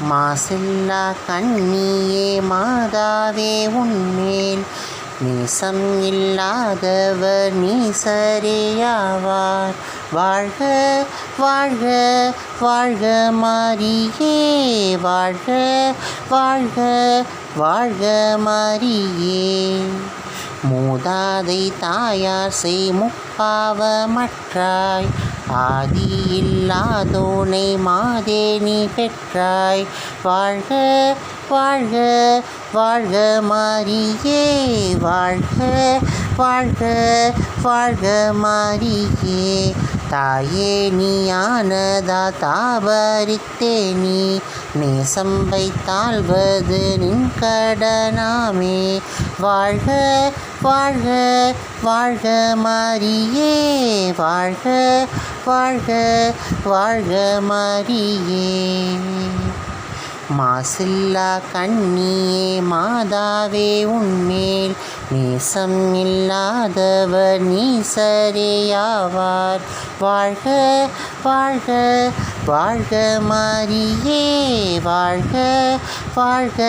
மாசில்லா கண்ணியே மாதாவே உன்மேல் நேசம் இல்லாதவர் நீசரேயாவார். வாழ்க வாழ்க வாழ்க மாரியே, வாழ்க வாழ்க வாழ்க மாரியே. மூதாதை தாயார் செய் முப்பாவமற்றாய், ஆதி இல்லாதோனை மாதே நீ பெற்றாய். வாழ்க வாழ்க வாழ்க மாரியே, வாழ்க வாழ்க வாழ்க மாரியே. தாயே நீயானதா தாபரித்தே நீ நேசம் வைத்தாள்வது நின் கடனாமே. வாழ்க வாழ்க வாழ்க மாரியே, வாழ்க வாழ்க வாழ்க மாரியே. மாசில்லா கண்ணியே மாதாவே உன்மேல் நேசம் இல்லாதவர் நீசரேயாவார். வாழ்க வாழ்க வாழ்க மாரியே, வாழ்க வாழ்க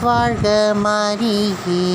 வாழ்க மாரியே.